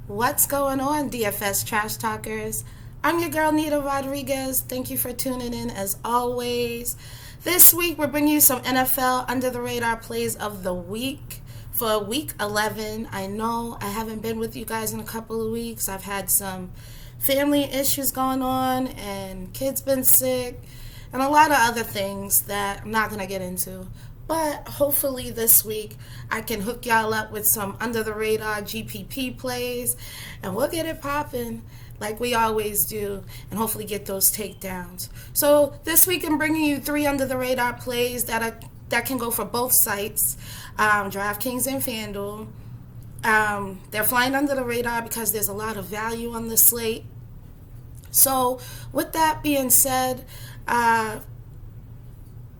What's going on, DFS Trash Talkers? I'm your girl, Nita Rodriguez. Thank you for tuning in as always. This week, we're bringing you some NFL under the radar plays of the week for week 11. I know I haven't been with you guys in a couple of weeks. I've had some family issues going on, and kids been sick, and a lot of other things that I'm not going to get into. But hopefully this week I can hook y'all up with some under the radar GPP plays, and we'll get it popping like we always do, and hopefully get those takedowns. So this week I'm bringing you 3 under the radar plays that can go for both sites, DraftKings and FanDuel. They're flying under the radar because there's a lot of value on the slate. So with that being said,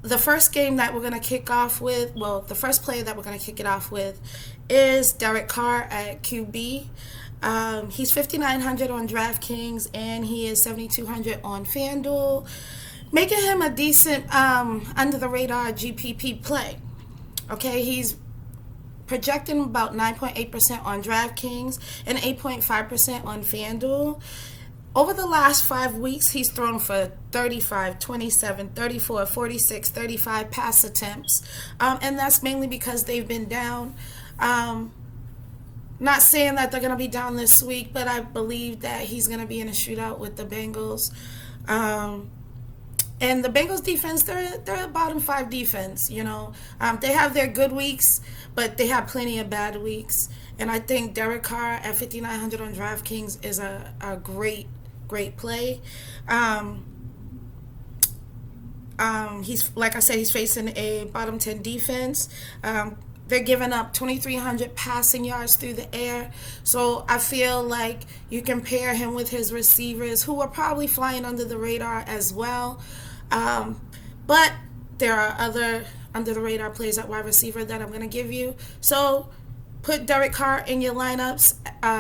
the first game that we're going to kick off with, the first play that we're going to kick it off with is Derek Carr at QB. He's 5,900 on DraftKings, and he is 7,200 on FanDuel, making him a decent under-the-radar GPP play. Okay, he's projecting about 9.8% on DraftKings and 8.5% on FanDuel. Over the last 5 weeks, he's thrown for 35, 27, 34, 46, 35 pass attempts. And that's mainly because they've been down. Not saying that they're going to be down this week, but I believe that he's going to be in a shootout with the Bengals. And the Bengals defense, they're a bottom 5 defense, you know. They have their good weeks, but they have plenty of bad weeks. And I think Derek Carr at 5,900 on DraftKings is a great play. He's, like I said, he's facing a bottom 10 defense. They're giving up 2,300 passing yards through the air. So I feel like you can pair him with his receivers, who are probably flying under the radar as well. But there are other under the radar plays at wide receiver that I'm going to give you. So put Derek Carr in your lineups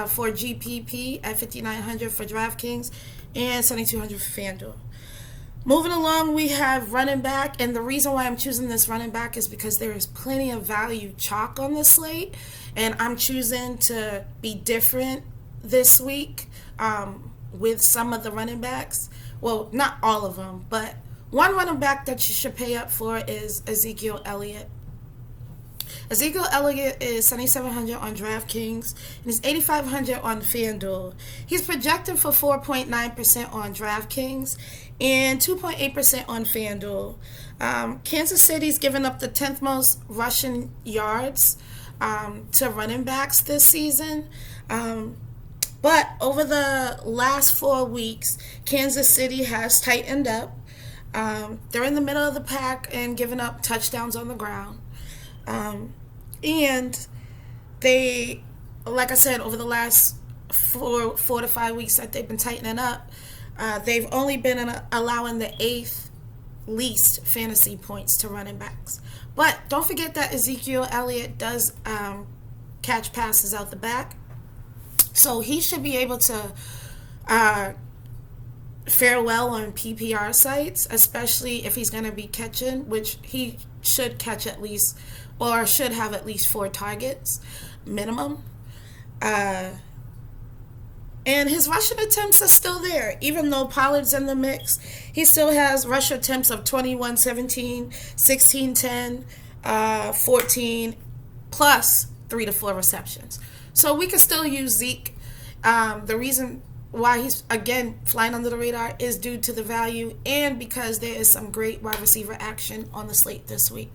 for GPP at 5,900 for DraftKings and 7,200 for FanDuel. Moving along, we have running back, and the reason why I'm choosing this running back is because there is plenty of value chalk on the slate, and I'm choosing to be different this week with some of the running backs. Well, not all of them, but one running back that you should pay up for is Ezekiel Elliott. Ezekiel Elliott is 7,700 on DraftKings and is 8,500 on FanDuel. He's projected for 4.9% on DraftKings and 2.8% on FanDuel. Kansas City's given up the 10th most rushing yards to running backs this season. But over the last 4 weeks, Kansas City has tightened up. They're in the middle of the pack and giving up touchdowns on the ground. And they, like I said, over the last 4 to 5 weeks that they've been tightening up, they've only been allowing the 8th least fantasy points to running backs. But don't forget that Ezekiel Elliott does catch passes out the back. So he should be able to fare well on PPR sites, especially if he's going to be catching, which he should catch at least, or should have at least 4 targets minimum. And his rushing attempts are still there. Even though Pollard's in the mix, he still has rush attempts of 21, 17, 16, 10, 14, plus 3 to 4 receptions. So we can still use Zeke. The reason why he's, again, flying under the radar is due to the value and because there is some great wide receiver action on the slate this week.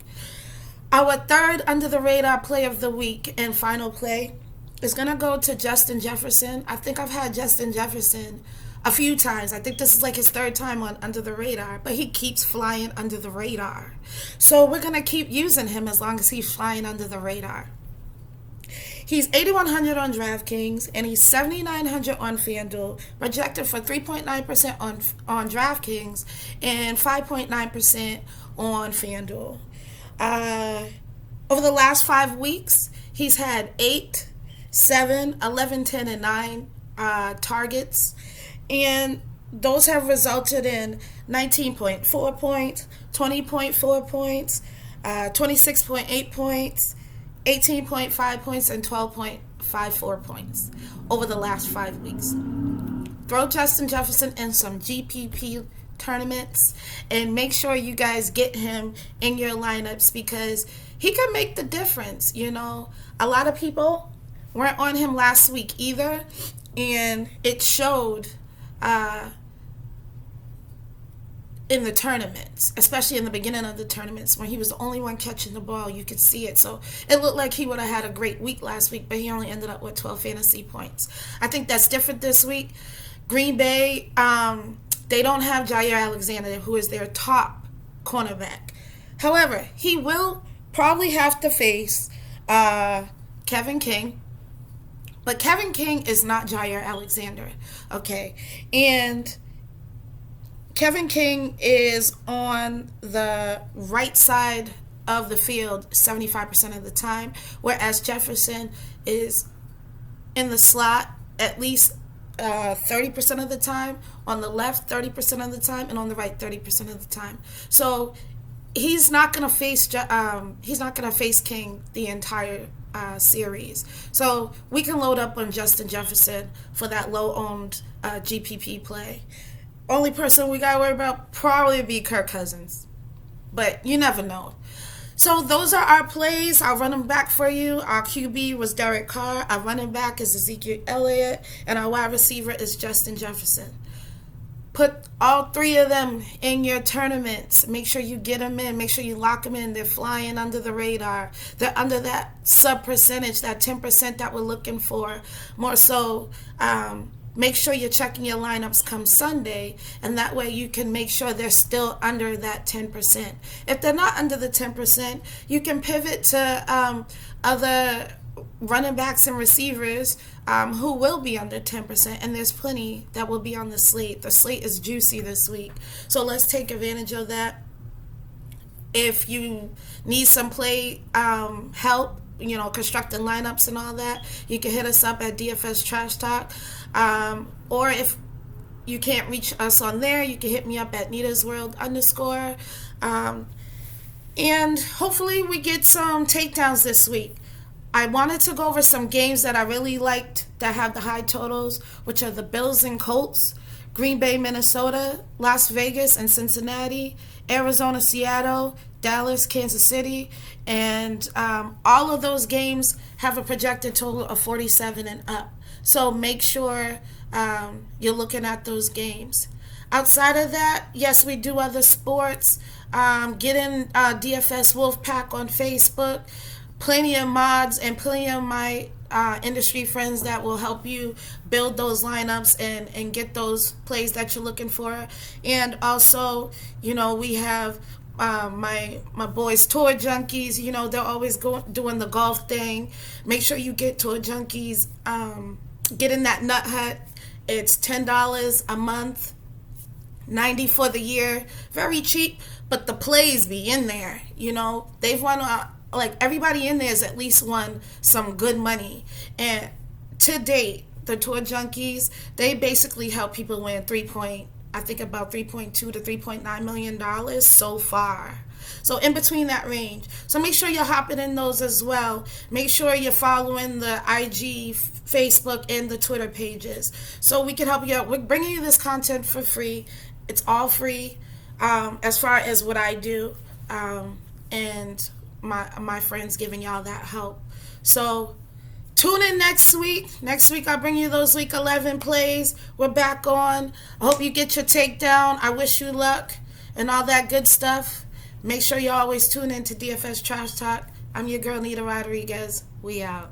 Our third under the radar play of the week and final play is going to go to Justin Jefferson. I think I've had Justin Jefferson a few times. I think this is like his 3rd time on under the radar, but he keeps flying under the radar. So we're going to keep using him as long as he's flying under the radar. He's 8,100 on DraftKings and he's 7,900 on FanDuel, projected for 3.9% on DraftKings and 5.9% on FanDuel. Over the last 5 weeks, he's had 8, 7, 11, 10, and 9 targets, and those have resulted in 19.4 points, 20.4 points, 26.8 points, 18.5 points and 12.54 points over the last 5 weeks. Throw Justin Jefferson in some GPP tournaments and make sure you guys get him in your lineups because he can make the difference. You know, a lot of people weren't on him last week either, and it showed in the tournaments, especially in the beginning of the tournaments when he was the only one catching the ball. You could see it. So it looked like he would have had a great week last week, but he only ended up with 12 fantasy points. I think that's different this week. Green Bay, they don't have Jair Alexander, who is their top cornerback. However, he will probably have to face Kevin King. But Kevin King is not Jair Alexander, okay? And Kevin King is on the right side of the field 75% of the time, whereas Jefferson is in the slot at least 30% of the time, on the left 30% of the time, and on the right 30% of the time. So he's not gonna face King the entire series. So we can load up on Justin Jefferson for that low-owned GPP play. Only person we gotta worry about probably be Kirk Cousins, but you never know. So those are our plays. I'll run them back for you. Our QB was Derek Carr. Our running back is Ezekiel Elliott. And our wide receiver is Justin Jefferson. Put all three of them in your tournaments. Make sure you get them in. Make sure you lock them in. They're flying under the radar. They're under that sub percentage, that 10% that we're looking for. More so, make sure you're checking your lineups come Sunday, and that way you can make sure they're still under that 10%. If they're not under the 10%, you can pivot to other running backs and receivers who will be under 10%, and there's plenty that will be on the slate. The slate is juicy this week, so let's take advantage of that. If you need some play help, you know, constructing lineups and all that, you can hit us up at DFS Trash Talk. Or if you can't reach us on there, you can hit me up at Nita's World _ and hopefully we get some takedowns this week. I wanted to go over some games that I really liked that have the high totals, which are the Bills and Colts, Green Bay, Minnesota, Las Vegas and Cincinnati, Arizona, Seattle, Dallas, Kansas City, and all of those games have a projected total of 47 and up. So make sure you're looking at those games. Outside of that, yes, we do other sports. Get in DFS Wolfpack on Facebook. Plenty of mods and plenty of my industry friends that will help you build those lineups and get those plays that you're looking for. And also, you know, we have my boys Tour Junkies. You know, they're always doing the golf thing. Make sure you get Tour Junkies. Get in that nut hut. It's $10 a month, $90 for the year. Very cheap, but the plays be in there. You know, they've won. Like everybody in there has at least won some good money. And to date, the Tour Junkies, they basically help people win about $3.2 to $3.9 million so far. So in between that range. So make sure you're hopping in those as well. Make sure you're following the IG, Facebook, and the Twitter pages so we can help you out. We're bringing you this content for free. It's all free as far as what I do. And my friends giving y'all that help. So tune in next week. Next week I'll bring you those week 11 plays. We're back on. I hope you get your takedown. I wish you luck and all that good stuff. Make sure you always tune in to DFS Trash Talk. I'm your girl Nita Rodriguez. We out.